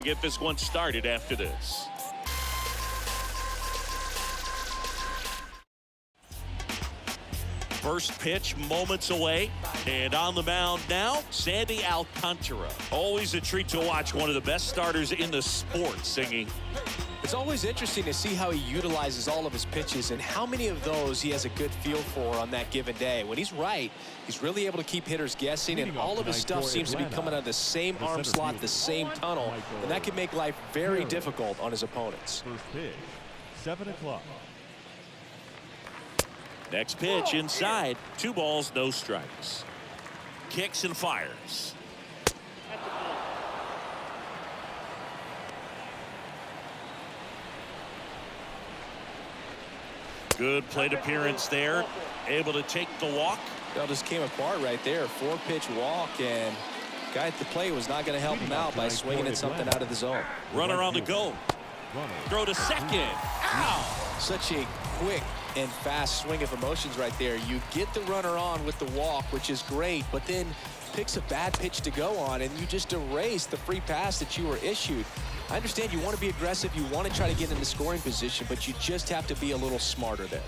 Get this one started after this. First pitch moments away, and on the mound now, Sandy Alcantara. Always a treat to watch one of the best starters in the sport, Singing. It's always interesting to see how he utilizes all of his pitches and how many of those he has a good feel for on that given day. When he's right, he's really able to keep hitters guessing, and all of his stuff seems to be coming out of the same arm slot, the same tunnel, and that can make life very difficult on his opponents. First pitch, 7 o'clock. Next pitch inside. 2 balls, no strikes. Kicks and fires. Good plate appearance there. Able to take the walk. That just came apart right there. 4-pitch walk, and guy at the plate was not going to help him out by swinging at something out of the zone. Runner on the go. Throw to second. Ow! Such a quick and fast swing of emotions right there. You get the runner on with the walk, which is great, but then picks a bad pitch to go on, and you just erase the free pass that you were issued. I understand you want to be aggressive, you want to try to get into scoring position, but you just have to be a little smarter there.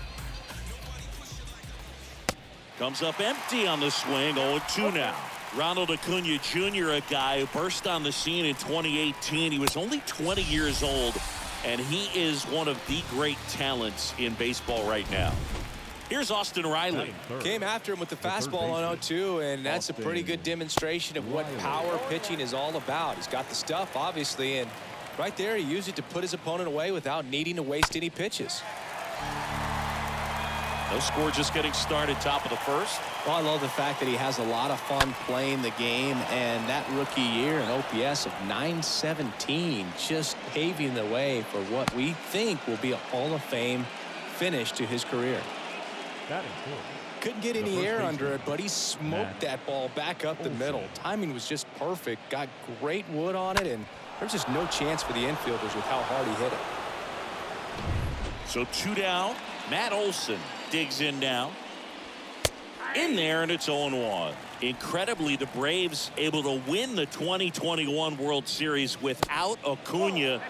Comes up empty on the swing. 0-2 now. Ronald Acuna Jr., a guy who burst on the scene in 2018. He was only 20 years old, and he is one of the great talents in baseball right now. Here's Austin Riley. Came after him with the fastball on 0-2, and that's a pretty good demonstration of what power pitching is all about. He's got the stuff, obviously, and right there he used it to put his opponent away without needing to waste any pitches. No score, just getting started, top of the first. Well, I love the fact that he has a lot of fun playing the game, and that rookie year, an OPS of 917, just paving the way for what we think will be a Hall of Fame finish to his career. Couldn't get any air under it, but he smoked that ball back up the middle. Timing was just perfect. Got great wood on it, and there's just no chance for the infielders with how hard he hit it. So 2 down. Matt Olson digs in now. In there, and it's 0-1. Incredibly, the Braves able to win the 2021 World Series without Acuna.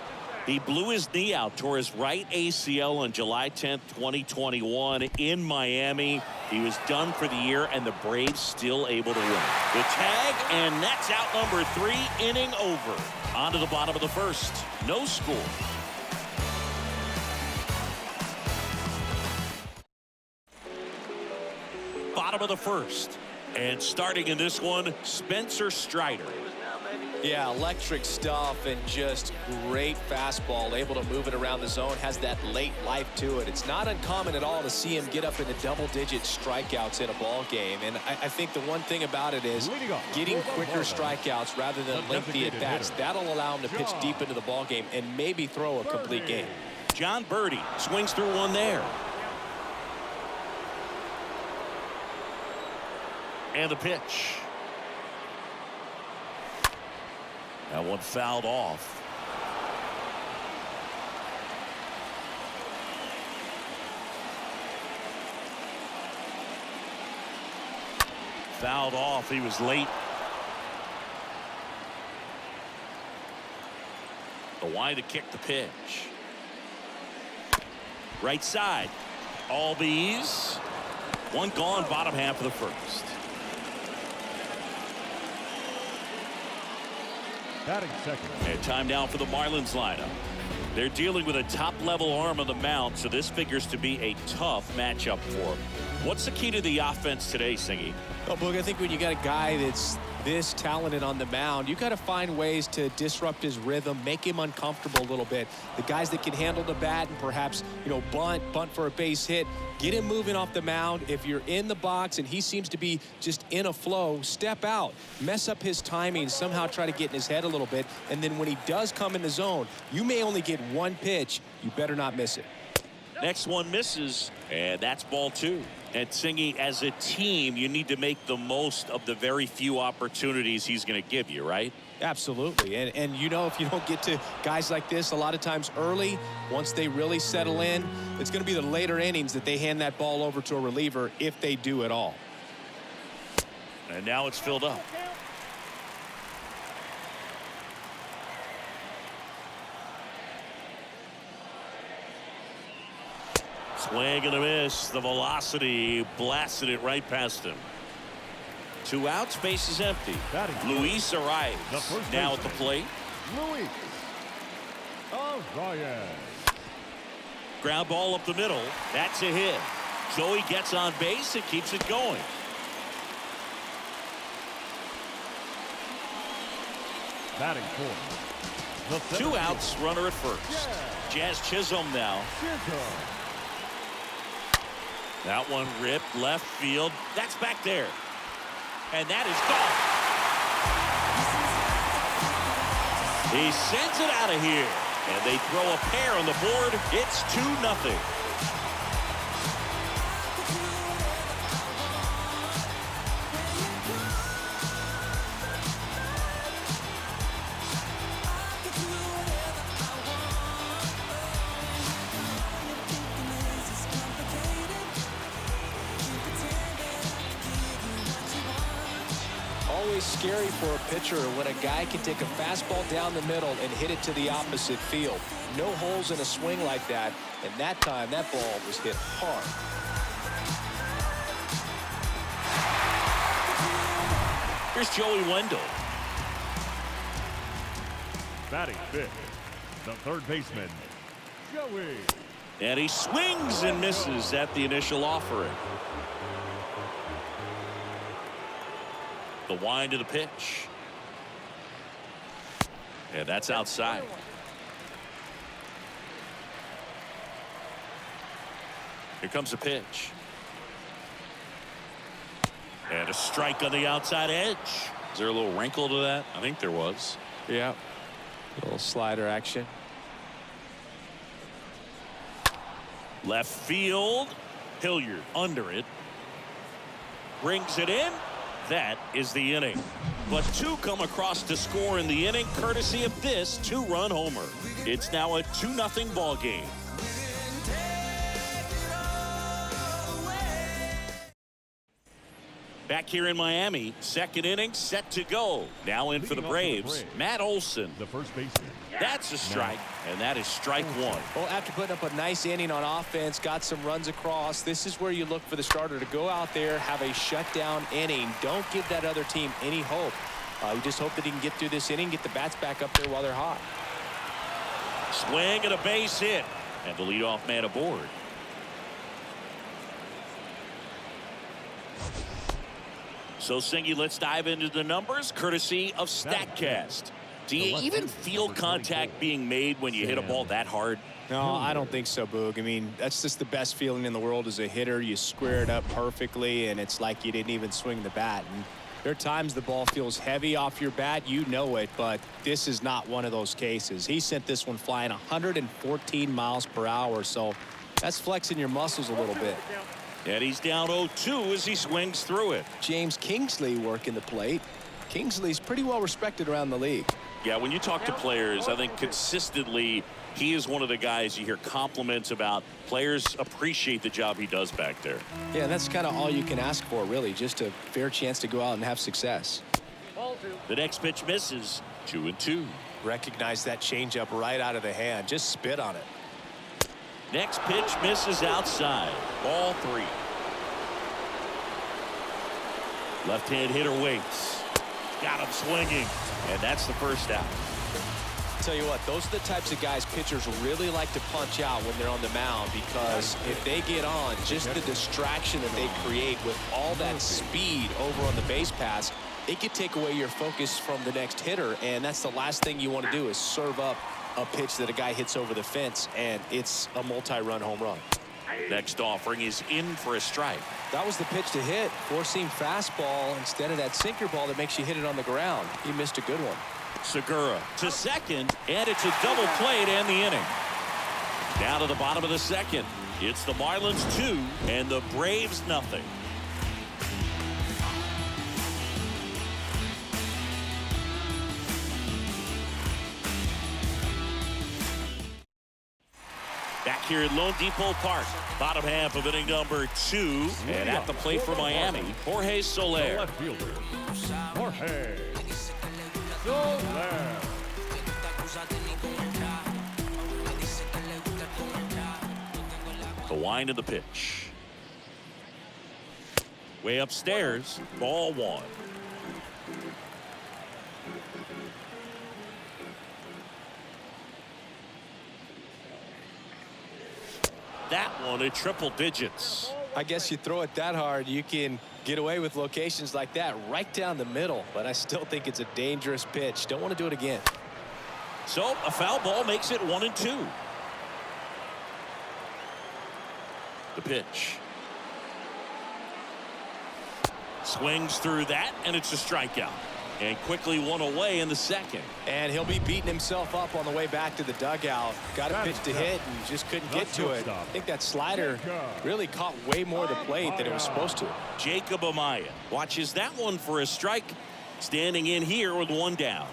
He blew his knee out, tore his right ACL on July 10th, 2021 in Miami. He was done for the year, and the Braves still able to win. The tag, and that's out number 3, inning over. On to the bottom of the first. No score. Bottom of the first. And starting in this one, Spencer Strider. Yeah, electric stuff and just great fastball, able to move it around the zone, has that late life to it. It's not uncommon at all to see him get up into double-digit strikeouts in a ball game, and I think the one thing about it is getting quicker strikeouts rather than lengthy at-bats. That'll allow him to pitch deep into the ball game and maybe throw a complete game. John Birdie swings through one there. And the pitch. That one fouled off. Fouled off. He was late. The wide to kick the pitch. Right side. All bees. One gone, bottom half of the first. Batting second. And time now for the Marlins lineup. They're dealing with a top-level arm on the mound, so this figures to be a tough matchup for them. What's the key to the offense today, Singy? Well, Boog, I think when you got a guy that's this talented on the mound, you got to find ways to disrupt his rhythm, make him uncomfortable a little bit. The guys that can handle the bat and perhaps, bunt for a base hit, get him moving off the mound. If you're in the box and he seems to be just in a flow, step out, mess up his timing, somehow try to get in his head a little bit. And then when he does come in the zone, you may only get one pitch. You better not miss it. Next one misses, and that's ball 2. And Singy, as a team, you need to make the most of the very few opportunities he's going to give you, right? Absolutely. And if you don't get to guys like this a lot of times early, once they really settle in, it's going to be the later innings that they hand that ball over to a reliever if they do at all. And now it's filled up. Swing and a miss. The velocity blasted it right past him. 2 outs, base is empty. Luis arrives now at the plate. Luis Arias. Ground ball up the middle. That's a hit. Joey gets on base and keeps it going. Batting fourth. 2 outs, runner at first. Jazz Chisholm now. That one ripped left field. That's back there. And that is gone. He sends it out of here. And they throw a pair on the board. It's 2-0. Always scary for a pitcher when a guy can take a fastball down the middle and hit it to the opposite field. No holes in a swing like that, and that time that ball was hit hard. Here's Joey Wendell. Batting fifth, the third baseman, Joey. And he swings and misses at the initial offering. The wind to the pitch. And that's outside. Here comes the pitch. And a strike on the outside edge. Is there a little wrinkle to that? I think there was. Yeah. A little slider action. Left field. Hilliard under it. Brings it in. That is the inning. But 2 come across to score in the inning courtesy of this 2-run homer. It's now a 2-0 ball game. Back here in Miami, second inning set to go. Now in for the Braves, Matt Olson. The first baseman. That's a strike, and that is strike 1. Well, after putting up a nice inning on offense, got some runs across, this is where you look for the starter to go out there, have a shutdown inning. Don't give that other team any hope. You just hope that he can get through this inning, get the bats back up there while they're hot. Swing and a base hit, and the leadoff man aboard. So, Singy, let's dive into the numbers, courtesy of StatCast. Do you even feel contact being made when you hit a ball that hard? No, I don't think so, Boog. I mean, that's just the best feeling in the world as a hitter. You square it up perfectly, and it's like you didn't even swing the bat. And there are times the ball feels heavy off your bat. You know it, but this is not one of those cases. He sent this one flying 114 miles per hour, so that's flexing your muscles a little bit. And he's down 0-2 as he swings through it. James Kingsley working the plate. Kingsley's pretty well respected around the league. Yeah, when you talk to players, I think consistently he is one of the guys you hear compliments about. Players appreciate the job he does back there. Yeah, that's kind of all you can ask for, really, just a fair chance to go out and have success. The next pitch misses. 2-2. Recognize that changeup right out of the hand. Just spit on it. Next pitch misses outside. Ball 3. Left-hand hitter waits. Got him swinging. And that's the first out. Tell you what, those are the types of guys pitchers really like to punch out when they're on the mound, because if they get on, just the distraction that they create with all that speed over on the base pass, it could take away your focus from the next hitter, and that's the last thing you want to do is serve up a pitch that a guy hits over the fence, and it's a multi-run home run. Next offering is in for a strike. That was the pitch to hit. Four-seam fastball instead of that sinker ball that makes you hit it on the ground. He missed a good one. Segura to second, and it's a double play to end the inning. Down to the bottom of the second. It's the Marlins 2 and the Braves nothing. Back here at Lone Depot Park, bottom half of inning number 2, and at the plate for Miami, Jorge Soler. Left fielder, Jorge Soler. The wind of the pitch. Way upstairs. Ball one. That one at triple digits. I guess you throw it that hard, you can get away with locations like that right down the middle. But I still think it's a dangerous pitch. Don't want to do it again. So a foul ball makes it 1-2. The pitch. Swings through that, and it's a strikeout. And quickly one away in the second. And he'll be beating himself up on the way back to the dugout. Got a pitch to hit and just couldn't get to it. I think that slider really caught way more of the plate than it was supposed to. Jacob Amaya watches that one for a strike. Standing in here with one down.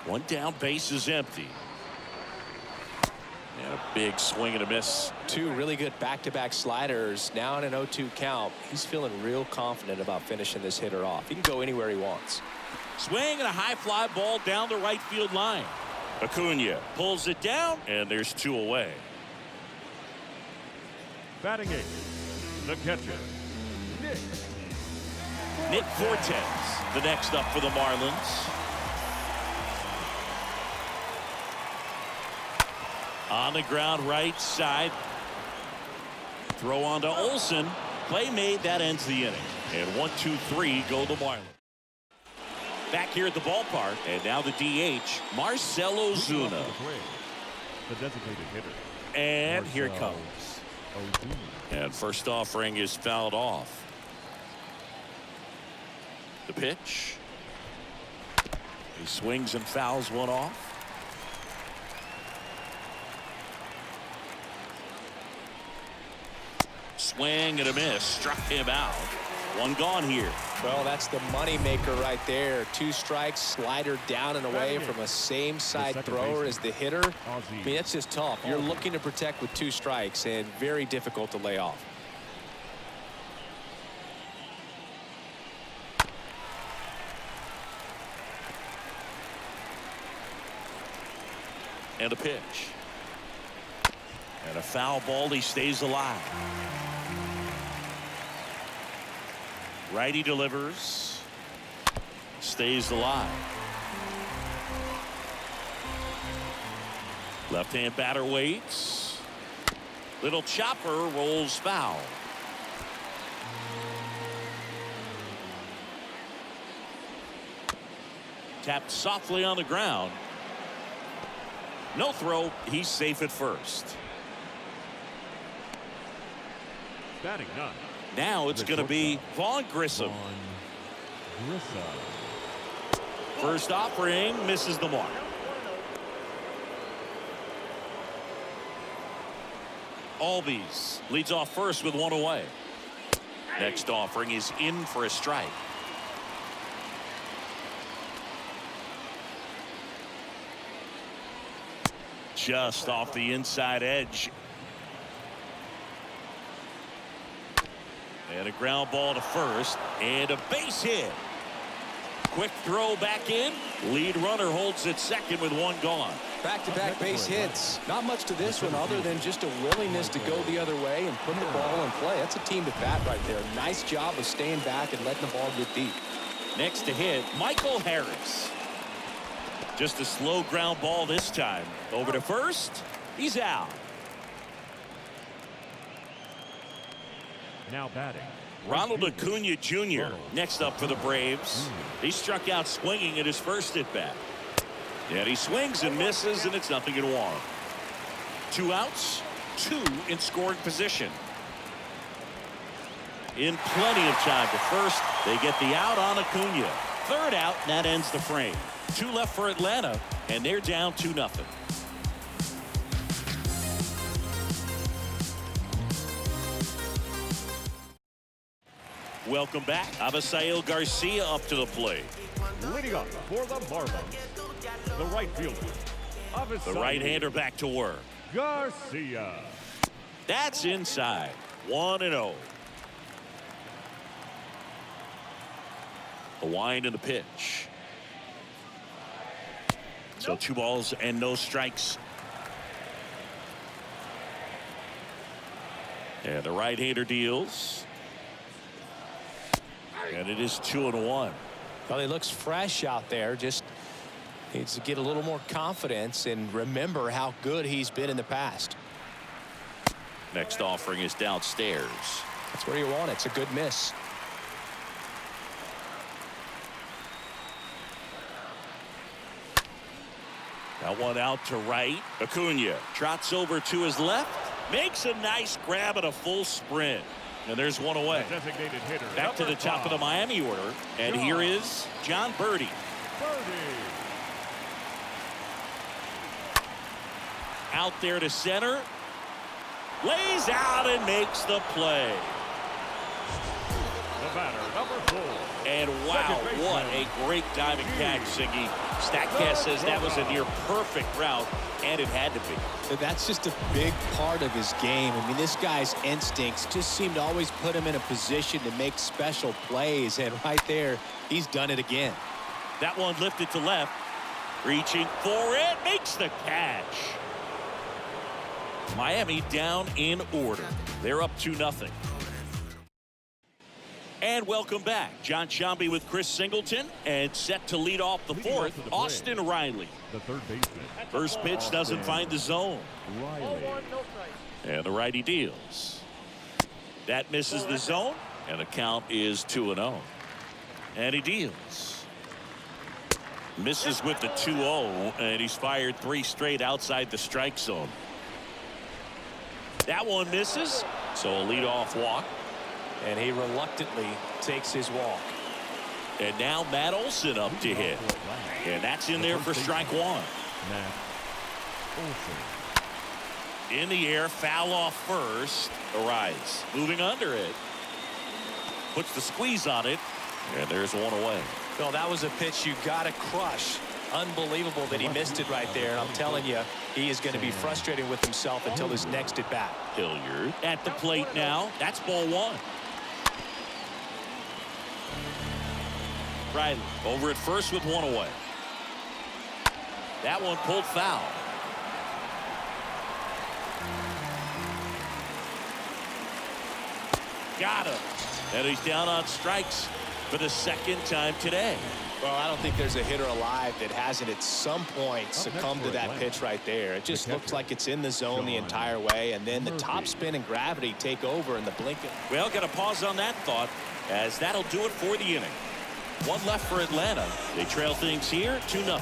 One down, base is empty. And a big swing and a miss. Two really good back-to-back sliders. Now in an 0-2 count. He's feeling real confident about finishing this hitter off. He can go anywhere he wants. Swing and a high fly ball down the right field line. Acuna pulls it down, and there's two away. Batting eighth, the catcher, Nick Fortes, the next up for the Marlins. On the ground right side. Throw on to Olsen. Play made. That ends the inning. And 1-2-3 go the Marlins. Back here at the ballpark. And now the DH, Marcell Ozuna. the designated hitter. And here it comes. And first offering is fouled off. The pitch. He swings and fouls one off. Swing and a miss. Struck him out. One gone here. Well, that's the money maker right there. Two strikes, slider down and away from a same side thrower as the hitter. I mean, that's just tough. You're looking to protect with two strikes and very difficult to lay off. And a pitch. And a foul ball. He stays alive. Righty delivers. Stays alive. Left-hand batter waits. Little chopper rolls foul. Tapped softly on the ground. No throw. He's safe at first. Batting none. Now it's going to be Vaughn Grissom. First offering misses the mark. Albies leads off first with one away. Next offering is in for a strike. Just off the inside edge. And a ground ball to first. And a base hit. Quick throw back in. Lead runner holds at second with one gone. Back-to-back base hits. Not much to this one other than just a willingness to go the other way and put the ball in play. That's a team to bat right there. Nice job of staying back and letting the ball get deep. Next to hit, Michael Harris. Just a slow ground ball this time. Over to first. He's out. Now batting. Ronald Acuna Jr. next up for the Braves. He struck out swinging at his first at bat. And he swings and misses, and it's 0-1. 2 outs, 2 in scoring position. In plenty of time to first. They get the out on Acuna. Third out, and that ends the frame. 2 left for Atlanta, and they're down 2-0. Welcome back. Abisail Garcia up to the plate. Leading up for the Marlins, the right fielder. The right-hander back to work. Garcia. That's inside. 1-0. The wind and the pitch. So 2 balls and no strikes. And the right-hander deals. And it is 2-1. Well, he looks fresh out there. Just needs to get a little more confidence and remember how good he's been in the past. Next offering is downstairs. That's where you want it. It's a good miss. That one out to right. Acuna trots over to his left. Makes a nice grab at a full sprint. And there's one away. Designated hitter. Back to the top of the Miami order. And here is John Birdie. Out there to center. Lays out and makes the play. The batter, number 4. And wow, what a great diving catch, Siggy. StatCast says that was a near perfect route, and it had to be. That's just a big part of his game. I mean, this guy's instincts just seem to always put him in a position to make special plays, and right there, he's done it again. That one lifted to left. Reaching for it, makes the catch. Miami down in order. They're up 2-0. And welcome back. John Sciambi with Chris Singleton, and set to lead off the fourth, Austin Riley. The third baseman. First pitch doesn't find the zone. Riley. And the righty deals. That misses the zone, and the count is 2-0. And he deals. Misses with the 2-0, and he's fired 3 straight outside the strike zone. That one misses, so a leadoff walk. And he reluctantly takes his walk. And now Matt Olson up to hit. And that's in there for strike 1. Matt Olson. In the air, foul off first. Arise. Moving under it. Puts the squeeze on it. And there's one away. Well, that was a pitch you got to crush. Unbelievable that he missed it right there. And I'm telling you, he is going to be frustrated with himself until his next at bat. Hilliard at the plate now. That's ball 1. Riley over at first with 1 away. That one pulled foul. Got him. And he's down on strikes for the second time today. Well, I don't think there's a hitter alive that hasn't at some point succumbed to that pitch right there. It just looks like it's in the zone the entire way, and then the top spin and gravity take over in the blink. Well, got to pause on that thought, as that'll do it for the inning. 1 left for Atlanta. They trail things here 2-0.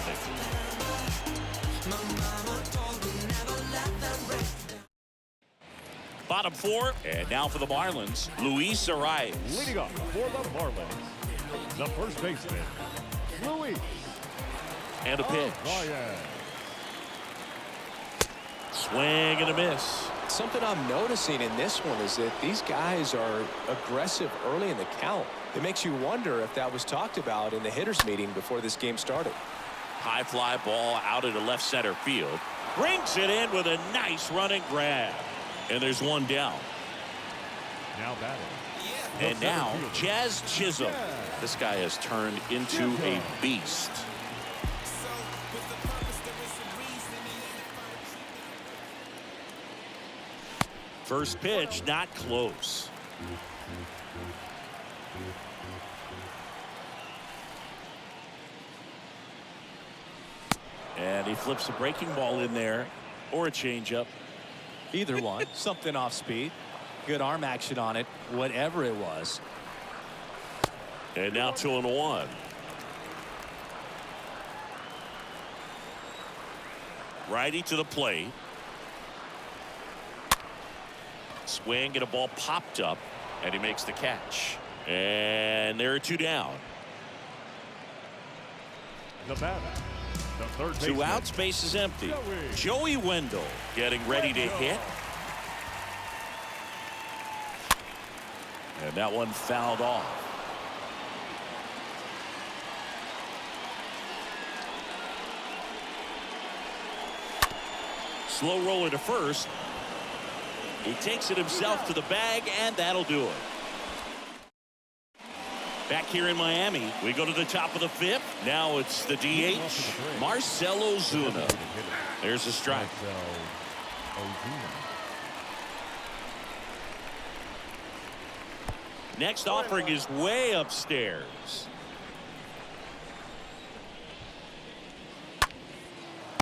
Bottom 4, and now for the Marlins, Luis Arias. Leading up for the Marlins, the first baseman, Luis. And a pitch. Swing and a miss. Something I'm noticing in this one is that these guys are aggressive early in the count. It makes you wonder if that was talked about in the hitters meeting before this game started. High fly ball out into left center field. Brings it in with a nice running grab. And there's one down. Now batting. And now Jazz Chisholm. This guy has turned into a beast. First pitch not close. And he flips a breaking ball in there, or a changeup. Either one. Something off speed. Good arm action on it, whatever it was. And now 2-1. Righty to the plate. Swing and a ball popped up, and he makes the catch. And there are 2 down. The batter, the third baseman. 2 outs, base is empty. Joey Wendell getting ready to hit. And that one fouled off. Slow roller to first. He takes it himself to the bag, and that'll do it. Back here in Miami, we go to the top of the 5th. Now it's the DH, Marcell Ozuna. There's a strike. Next offering is way upstairs.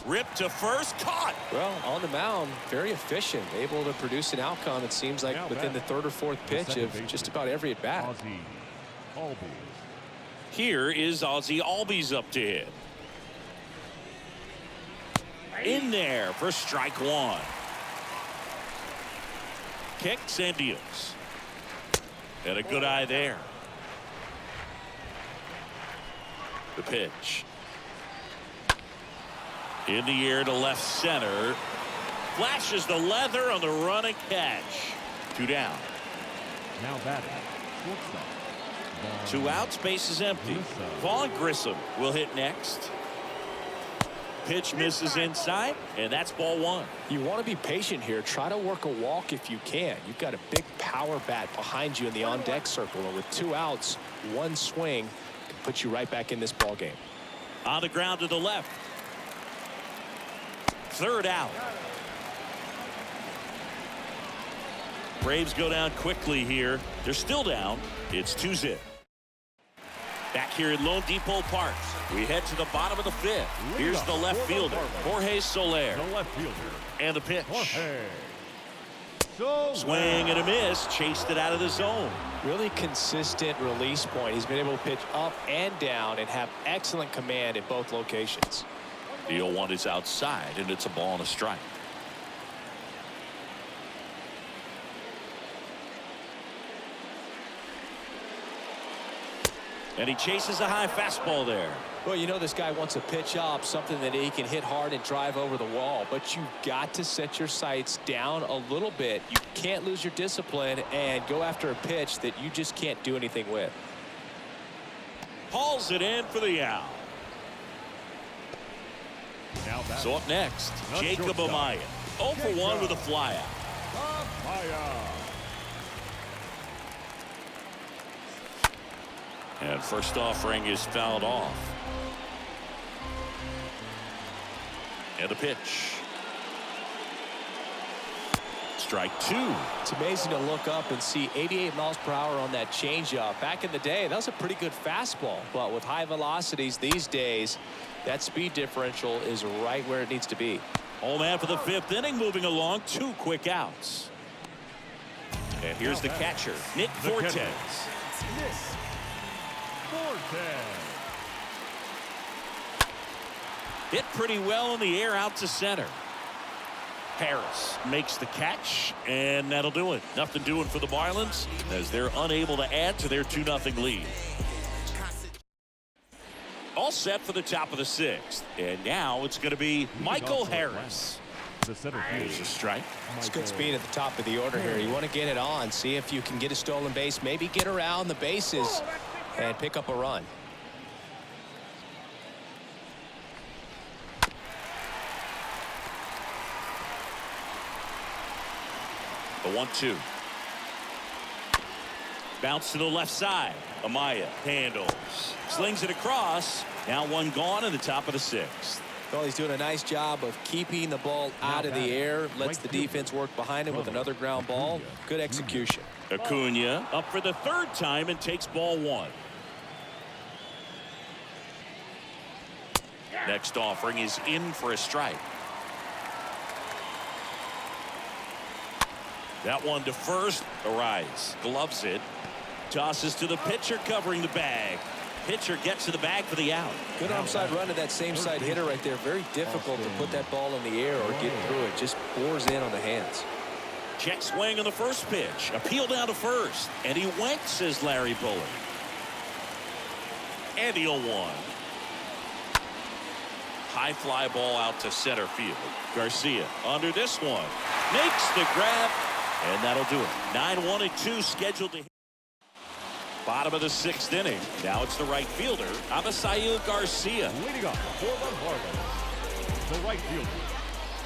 Ripped to first, caught. Well, on the mound, very efficient, able to produce an outcome, it seems like, within the third or fourth pitch of just about every at bat. Here is Ozzie Albies up to hit. In there for strike one. Kicks and deals. And a good eye there. The pitch. In the air to left center. Flashes the leather on the run and catch. 2 down. Now batting. Shortstop. 2 outs, base is empty. Vaughn Grissom will hit next. Pitch misses inside, and that's ball 1. You want to be patient here. Try to work a walk if you can. You've got a big power bat behind you in the on-deck circle, and with 2 outs, 1 swing can put you right back in this ball game. On the ground to the left. 3rd out. Braves go down quickly here. They're still down. It's 2-0. Back here at Lone Depot Park, we head to the bottom of the 5th. Here's the left fielder, Jorge Soler. The left fielder. And the pitch. Soler. Swing and a miss. Chased it out of the zone. Really consistent release point. He's been able to pitch up and down and have excellent command at both locations. The 0-1 is outside, and it's a ball and a strike. And he chases a high fastball there. Well, you know this guy wants a pitch up, something that he can hit hard and drive over the wall. But you've got to set your sights down a little bit. You can't lose your discipline and go after a pitch that you just can't do anything with. Hauls it in for the out. So up next, Jacob Amaya. 0 for 1 with a flyout. And first offering is fouled off. And a pitch. Strike 2. It's amazing to look up and see 88 miles per hour on that changeup. Back in the day, that was a pretty good fastball. But with high velocities these days, that speed differential is right where it needs to be. Home after the 5th inning, moving along. 2 quick outs. And here's the catcher, Nick Fortes. Hit pretty well in the air out to center. Harris makes the catch, and that'll do it. Nothing doing for the Marlins as they're unable to add to their 2-0 lead. All set for the top of the 6th, and now it's going to be Michael Harris. Here's a strike. It's good speed at the top of the order here. You want to get it on, see if you can get a stolen base, maybe get around the bases and pick up a run. The 1-2. Bounce to the left side. Amaya handles. Slings it across. Now 1 gone in the top of the 6th. Well, he's doing a nice job of keeping the ball out of the air. Lets the defense work behind him with another ground ball. Good execution. Acuna up for the 3rd time and takes ball 1. Next offering is in for a strike. That one to first. Arise. Gloves it. Tosses to the pitcher covering the bag. Pitcher gets to the bag for the out. Good onside run to that same side hitter right there. Very difficult to put that ball in the air or get through it. Just bores in on the hands. Check swing on the first pitch. Appeal down to first. And he went, says Larry Bullard. And the 0-1. High fly ball out to center field. Garcia under this one. Makes the grab. And that'll do it. 9-1 and 2 scheduled to hit. Bottom of the 6th inning. Now it's the right fielder, Avisail Garcia. Leading up for the Marlins, the right fielder,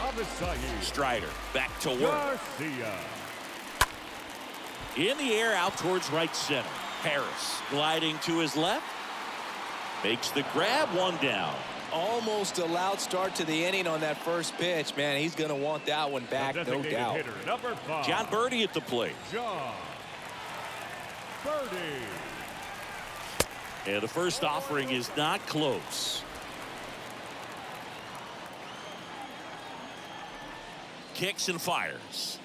Avisail. Strider back to work. Garcia. In the air out towards right center. Harris gliding to his left. Makes the grab. 1 down. Almost a loud start to the inning on that first pitch. Man, he's going to want that one back, no doubt. Hitter, number 5. John Birdie at the plate. John birdie. And the first offering is not close. Kicks and fires.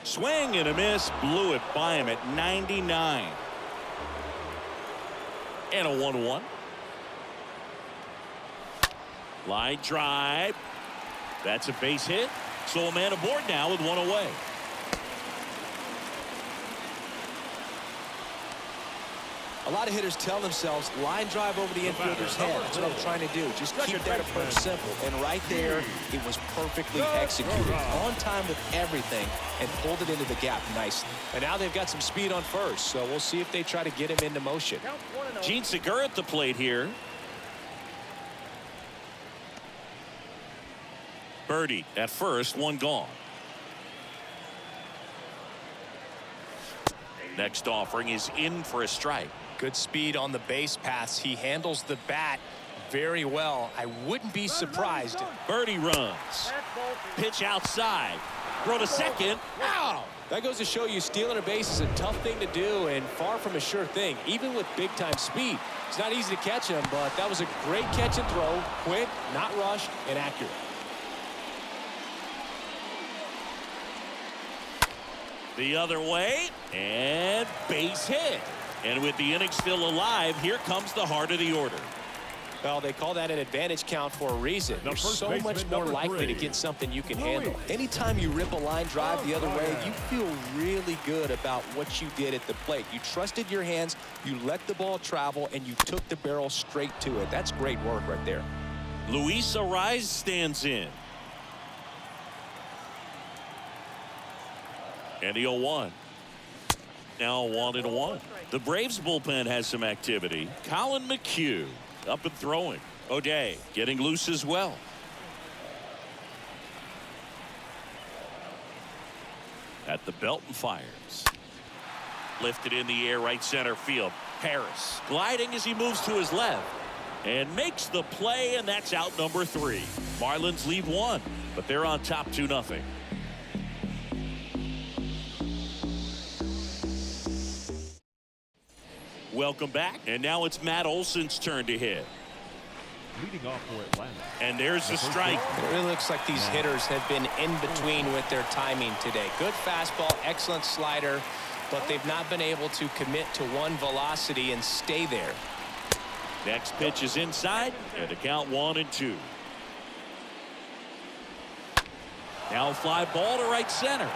Swing and a miss. Blew it by him at 99. And a 1-1. Line drive. That's a base hit. So a man aboard now with one away. A lot of hitters tell themselves line drive over the infielder's head. That's what I'm trying to do. Just keep that approach simple. And right there, it was perfectly executed. On time with everything and pulled it into the gap nicely. And now they've got some speed on first. So we'll see if they try to get him into motion. Gene Segura at the plate here. Birdie at first, one gone. Next offering is in for a strike. Good speed on the base paths. He handles the bat very well. I wouldn't be surprised. Birdie runs. Pitch outside. Throw to second. Ow! That goes to show you stealing a base is a tough thing to do and far from a sure thing, even with big-time speed. It's not easy to catch him, but that was a great catch and throw. Quick, not rushed, and accurate. The other way, and base hit. And with the inning still alive, here comes the heart of the order. Well, they call that an advantage count for a reason. You're so much more likely to get something you can handle. Anytime you rip a line drive the other way, you feel really good about what you did at the plate. You trusted your hands, you let the ball travel, and you took the barrel straight to it. That's great work right there. Luis Ariz stands in. And the 0-1. Now 1-1. The Braves bullpen has some activity. Colin McHugh up and throwing. O'Day getting loose as well. At the belt and fires. Lifted in the air, right center field. Harris gliding as he moves to his left. And makes the play, and that's out number 3. Marlins lead 1, but they're on top 2-0. Welcome back, and now it's Matt Olson's turn to hit. Leading off for Atlanta. And there's the strike. It really looks like these hitters have been in between with their timing today. Good fastball, excellent slider, but they've not been able to commit to one velocity and stay there. Next pitch is inside, and the count 1-2. Now fly ball to right center.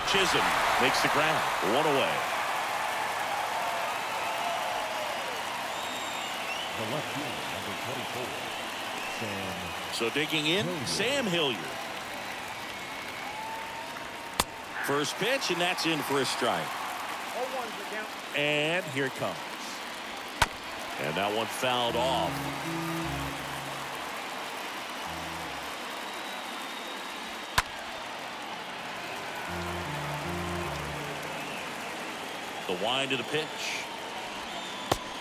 Chisholm makes the ground. One away. The left fielder, number 24, Sam. So digging in, Sam Hilliard. First pitch, and that's in for a strike. And here it comes. And that one fouled off. The wind of the pitch.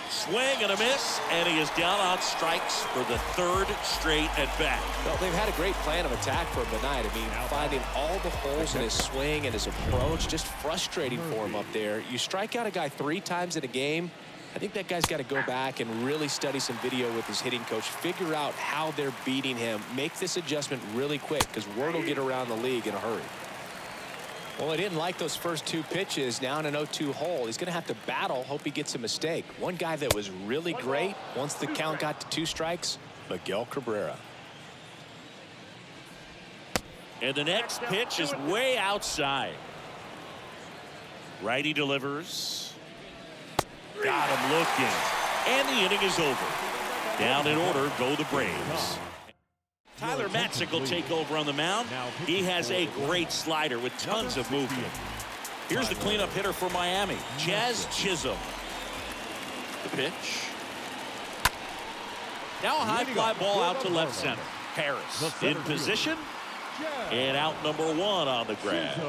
Swing and a miss, and he is down on strikes for the 3rd straight at bat. Well, they've had a great plan of attack for him tonight. I mean, finding all the holes in his swing and his approach, just frustrating for him up there. You strike out a guy 3 times in a game, I think that guy's got to go back and really study some video with his hitting coach, figure out how they're beating him, make this adjustment really quick, because word will get around the league in a hurry. Well, he didn't like those first 2 pitches. Now in an 0-2 hole, he's going to have to battle, hope he gets a mistake. One guy that was really great once the count got to 2 strikes, Miguel Cabrera. And the next pitch is way outside. Righty delivers. Got him looking. And the inning is over. Down in order go the Braves. Tyler Matzik will take over on the mound. He has a great slider with tons of movement. Here's the cleanup hitter for Miami, Jazz Chisholm. The pitch. Now a high fly ball out to left center. Harris in position. And out number 1 on the grab.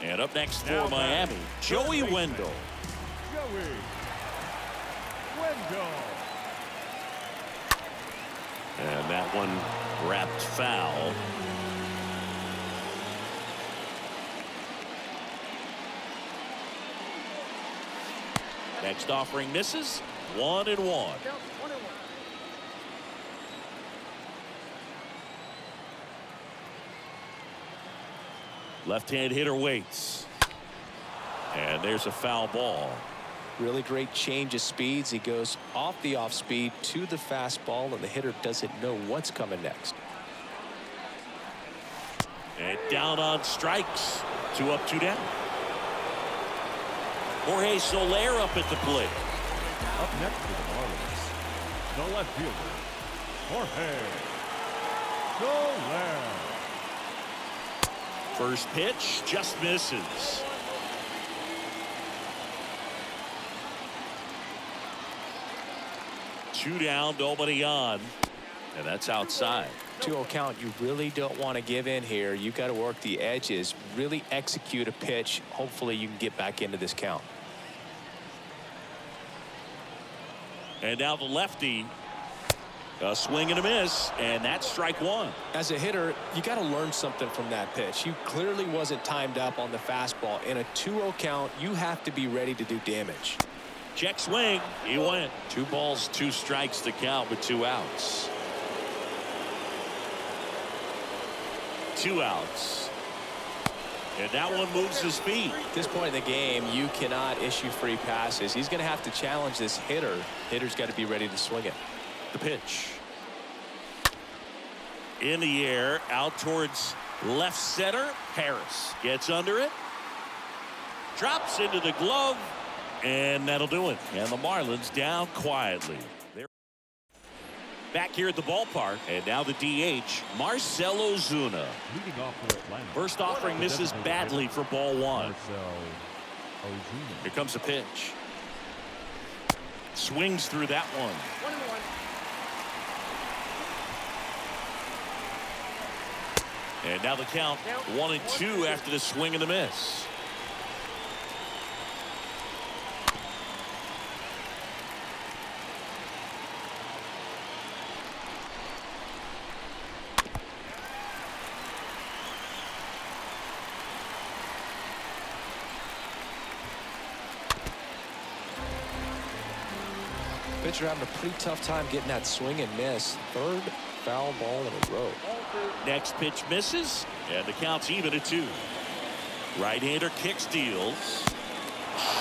And up next for Miami, Joey Wendell. And that one wrapped foul. Next offering misses. 1-1. Left-hand hitter waits. And there's a foul ball. Really great change of speeds. He goes off the off speed to the fastball, and the hitter doesn't know what's coming next. And down on strikes. 2 up, 2 down. Jorge Soler up at the plate. Up next for the Marlins, the left fielder, Jorge Soler. First pitch just misses. Two down, nobody on, and that's outside. 2-0 count. You really don't want to give in here. You got to work the edges, really execute a pitch. Hopefully you can get back into this count. And now the lefty. A swing and a miss, and that's strike 1. As a hitter, you got to learn something from that pitch. You clearly wasn't timed up on the fastball. In a 2-0 count, you have to be ready to do damage. Check swing. He went. 2 balls, 2 strikes to count with 2 outs. 2 outs. And that one moves his feet. At this point in the game, you cannot issue free passes. He's going to have to challenge this hitter. Hitter's got to be ready to swing it. The pitch. In the air, out towards left center. Harris gets under it. Drops into the glove. And that'll do it. And the Marlins down quietly. They're back here at the ballpark. And now the DH, Marcell Ozuna. Leading off for Atlanta. First offering misses badly for ball 1. Marcell Ozuna. Here comes a pitch. Swings through that one. 1-1. And now the count 1-2 after the swing and the miss. Pitcher having a pretty tough time getting that swing and miss. 3rd foul ball in a row. Next pitch misses, and the count's even at 2. Right-hander kick steals.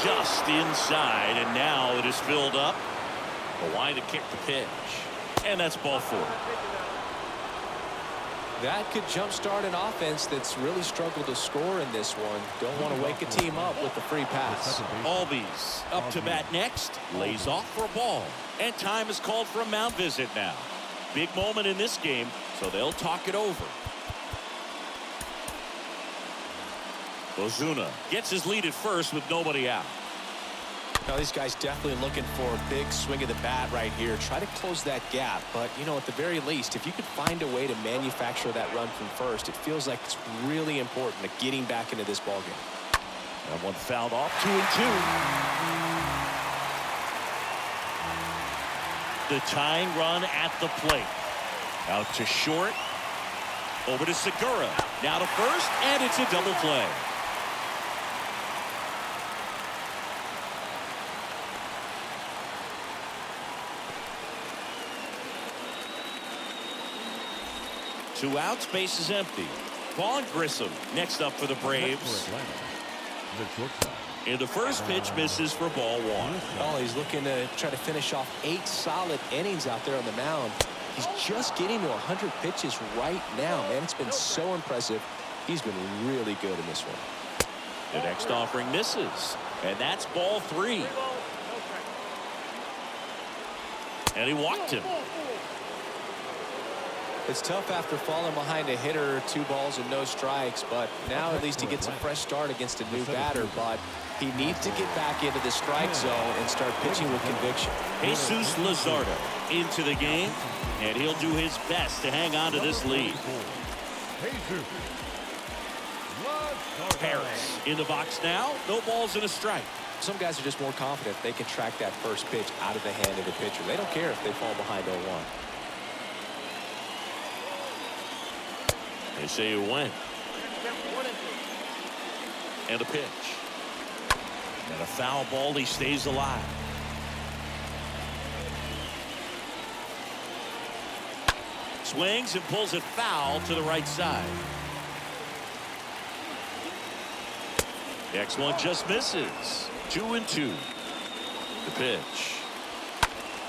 Just inside, and now it is filled up. A line to kick the pitch. And that's ball 4. That could jumpstart an offense that's really struggled to score in this one. Don't want to wake a team up with the free pass. Albies up to bat next. Lays off for a ball. And time is called for a mound visit now. Big moment in this game, so they'll talk it over. Ozuna gets his lead at first with nobody out. Now these guys definitely looking for a big swing of the bat right here. Try to close that gap. But, you know, at the very least, if you could find a way to manufacture that run from first, it feels like it's really important to getting back into this ballgame. That one fouled off. 2-2. The tying run at the plate. Out to short. Over to Segura. Now to first, and it's a double play. Two outs, base is empty. Vaughn Grissom next up for the Braves. And the first pitch misses for ball 1. Oh, he's looking to try to finish off 8 solid innings out there on the mound. He's just getting to 100 pitches right now, man. It's been so impressive. He's been really good in this one. The next offering misses, and that's ball 3. And he walked him. It's tough after falling behind a hitter, 2 balls and no strikes, but now at least he gets a fresh start against a new batter. But he needs to get back into the strike zone and start pitching with conviction. Jesus Luzardo into the game, and he'll do his best to hang on to this lead. Harris in the box now. No balls and a strike. Some guys are just more confident they can track that first pitch out of the hand of the pitcher. They don't care if they fall behind 0-1. They say it went. And a pitch. And a foul ball. He stays alive. Swings and pulls it foul to the right side. Next one just misses. 2-2. The pitch.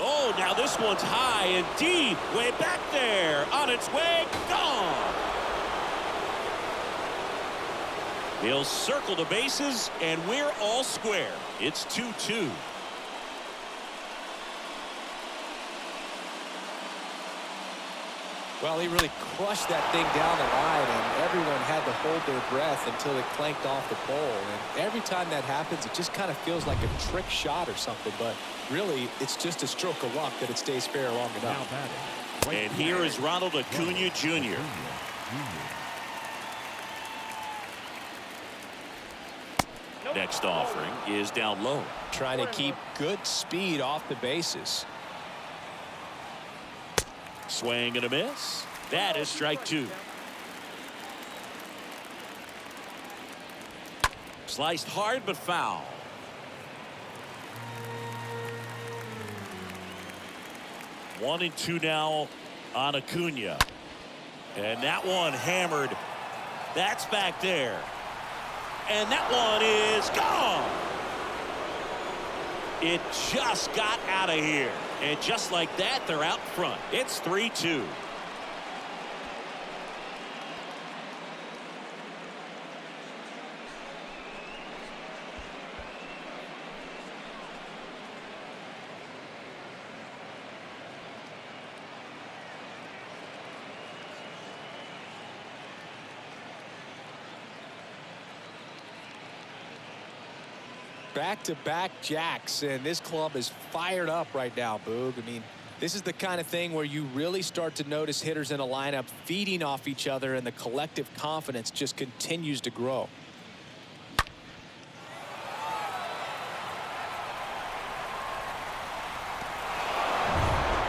Oh, now this one's high and deep. Way back there. On its way. Gone. He'll circle the bases, and we're all square. It's 2-2. Well, he really crushed that thing down the line, and everyone had to hold their breath until it clanked off the pole. And every time that happens, it just kind of feels like a trick shot or something. But really, it's just a stroke of luck that it stays fair long enough. And here is Ronald Acuna Jr. Next offering is down low. Trying to keep good speed off the bases. Swing and a miss. That is strike 2. Sliced hard but foul. One and 2 now on Acuna. And that one hammered. That's back there. And that one is gone. It just got out of here. And just like that, they're out front. It's 3-2. Back-to-back jacks, and this club is fired up right now, Boog. I mean, this is the kind of thing where you really start to notice hitters in a lineup feeding off each other, and the collective confidence just continues to grow.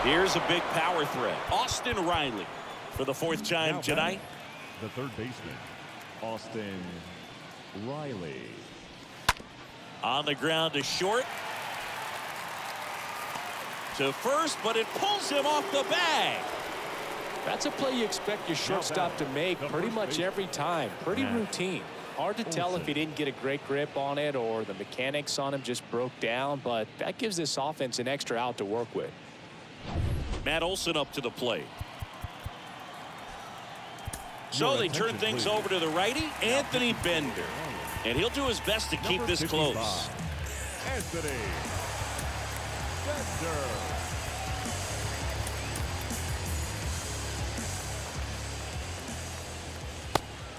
Here's a big power threat. Austin Riley for the 4th time tonight. The third baseman, Austin Riley. On the ground to short. To first, but it pulls him off the bag. That's a play you expect your shortstop to make pretty much every time. Pretty routine. Hard to tell if he didn't get a great grip on it or the mechanics on him just broke down, but that gives this offense an extra out to work with. Matt Olson up to the plate. So they turn things over to the righty, Anthony Bender. And he'll do his best to keep this close. Anthony Bender.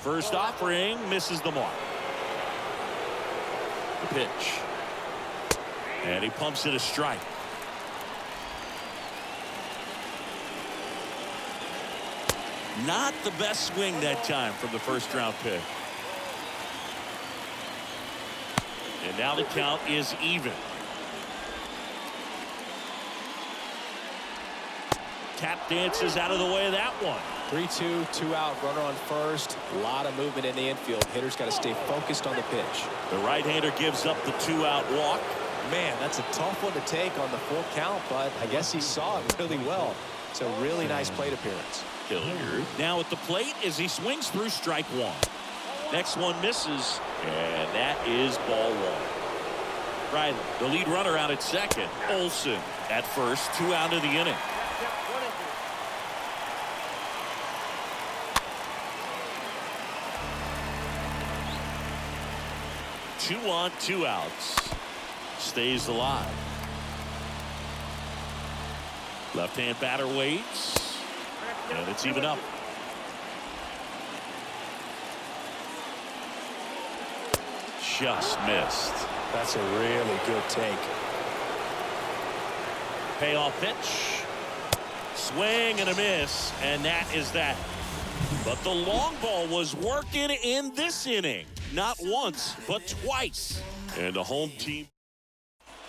First offering misses the mark. The pitch. And he pumps it a strike. Not the best swing that time from the first round pick. And now the count is even. Tap dances out of the way of that one. 3-2, 2 out, runner on first. A lot of movement in the infield. Hitters got to stay focused on the pitch. The right-hander gives up the 2-out walk. Man, that's a tough one to take on the full count, but I guess he saw it really well. It's a really nice plate appearance. Hilliard now at the plate as he swings through strike 1. Next one misses, and that is ball 1. Riley, the lead runner, out at second. Olson at first, 2 out of the inning. Two on, 2 outs. Stays alive. Left-hand batter waits, and it's even up. Just missed. That's a really good take. Payoff pitch. Swing and a miss, and that is that. But the long ball was working in this inning. Not once, but twice. And the home team.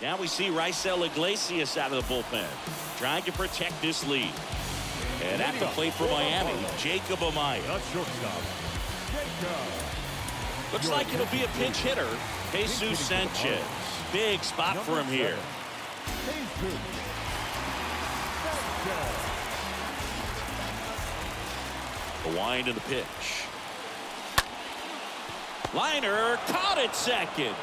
Now we see Raisel Iglesias out of the bullpen, trying to protect this lead. And at the plate for Miami, Jacob Amaya. The shortstop, Jacob. Looks like it'll be a pinch hitter, Jesus Sanchez. Big spot for him here. Jesus Sanchez. The wind of the pitch. Liner caught at second.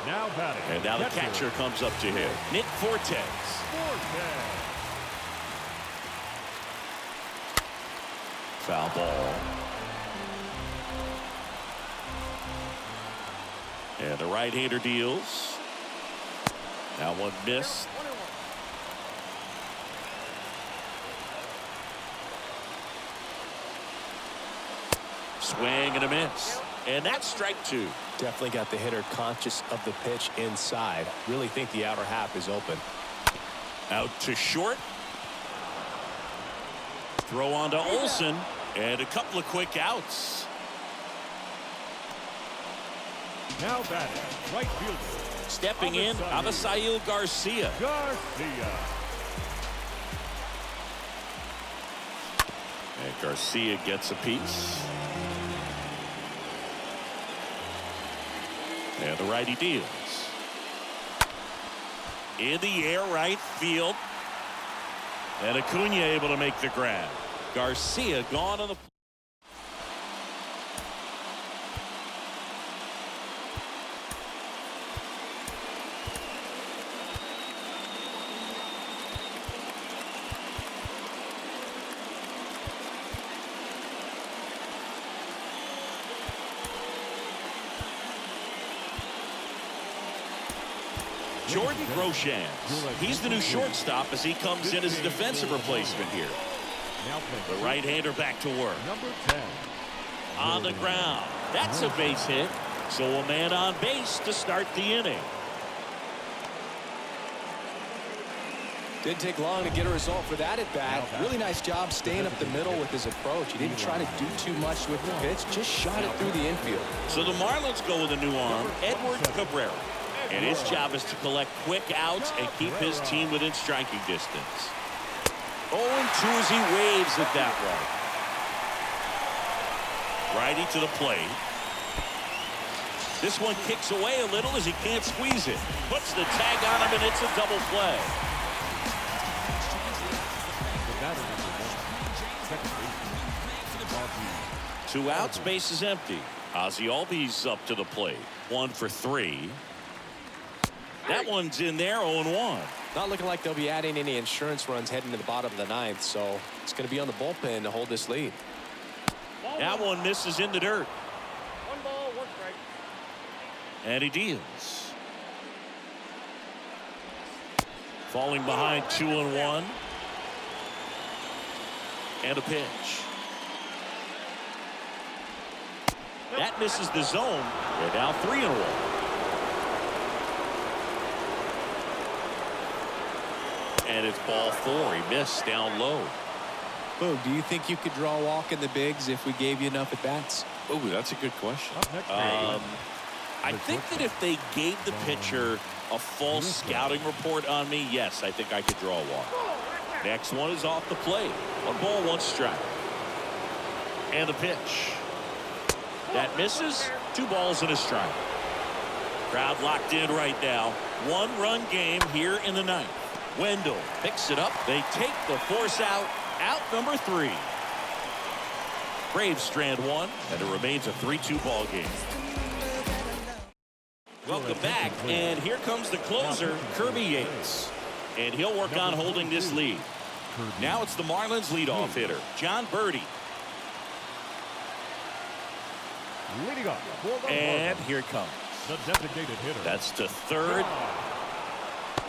Now batting. And now the catcher comes up to him. Nick Fortes. Foul ball. And the right-hander deals. Now one missed. Swing and a miss. And that's strike two. Definitely got the hitter conscious of the pitch inside. Really think the outer half is open. Out to short. Throw on to Olsen. And a couple of quick outs. Now batting, right fielder. Stepping in, Avisail Garcia. And Garcia gets a piece. And the righty deals. In the air, right field. And Acuna able to make the grab. Garcia gone on the. Jordan Groshans. He's the new shortstop as he comes in as a defensive replacement here. The right-hander back to work. Number 10. On the ground. That's a base hit. So a man on base to start the inning. Didn't take long to get a result for that at bat. Really nice job staying up the middle with his approach. He didn't try to do too much with the pitch, just shot it through the infield. So the Marlins go with a new arm, Edward Cabrera. And his job is to collect quick outs and keep his team within striking distance. 0-2 as he waves it that way. Righty to the plate. This one kicks away a little as he can't squeeze it. Puts the tag on him and it's a double play. Two outs, base is empty. Ozzie Albies up to the plate. 1 for 3. That one's in there, 0-1. Not looking like they'll be adding any insurance runs heading to the bottom of the ninth, so it's going to be on the bullpen to hold this lead. That one misses in the dirt. 1 ball, 1 strike. And he deals. Falling behind 2-1. And a pitch. That misses the zone. They're now 3-1. And it's ball 4. He missed down low. Boog, do you think you could draw a walk in the bigs if we gave you enough at bats? Oh, that's a good question. I think that if they gave the pitcher a false scouting report on me, yes, I think I could draw a walk. Next one is off the plate. 1 ball, 1 strike. And the pitch. That misses. 2 balls and a strike. Crowd locked in right now. 1-run game here in the ninth. Wendell picks it up. They take the force out. Out number 3. Braves strand 1, and it remains a 3-2 ball game. Welcome back, and here comes the closer, Kirby Yates. And he'll work on holding this lead. Now it's the Marlins leadoff hitter, John Birdie. Leading up for the And Marlins, here it comes. the designated hitter. That's to third.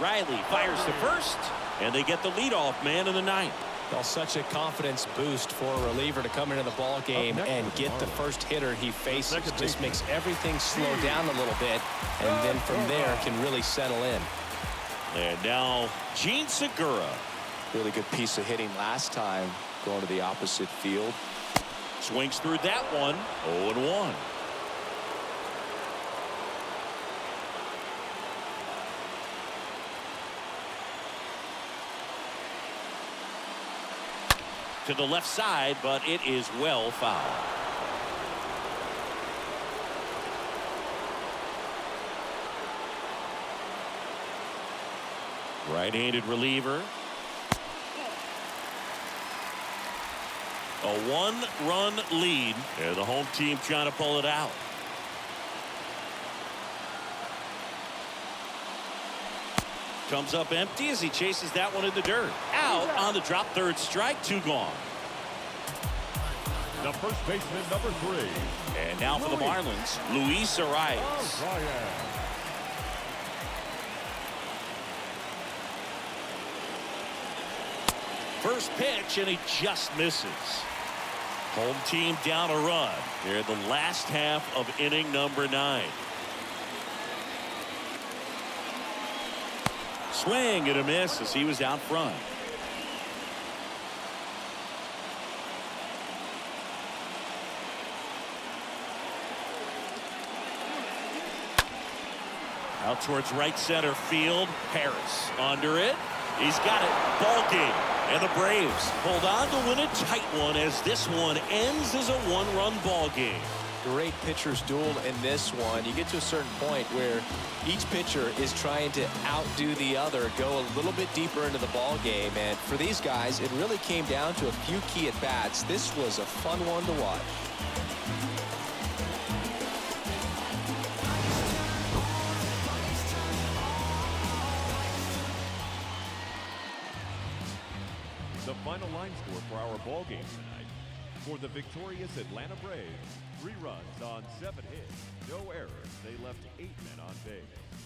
Riley fires to first, and they get the leadoff man in the ninth. Well, such a confidence boost for a reliever to come into the ball game and get the first hitter he faces. Just makes everything slow down a little bit, and then from there can really settle in. And now Gene Segura. Really good piece of hitting last time, going to the opposite field. Swings through that one. 0-1. to the left side, but it is well fouled. Right-handed reliever. A one-run lead, and the home team trying to pull it out. Comes up empty as he chases that one in the dirt. Out on the drop, third strike, 2 gone. The first baseman, number 3. And now for the Marlins, Luis Arias. First pitch, and he just misses. Home team down a run here in the last half of inning number 9. Swing and a miss as he was out front. Out towards right center field. Harris under it. He's got it. Ball game. And the Braves hold on to win a tight one as this one ends as a one-run ball game. Great pitcher's duel in this one. You get to a certain point where each pitcher is trying to outdo the other, go a little bit deeper into the ball game. And for these guys, it really came down to a few key at-bats. This was a fun one to watch. The final line score for our ball game tonight. For the victorious Atlanta Braves, 3 runs on 7 hits, no errors. They left 8 men on base.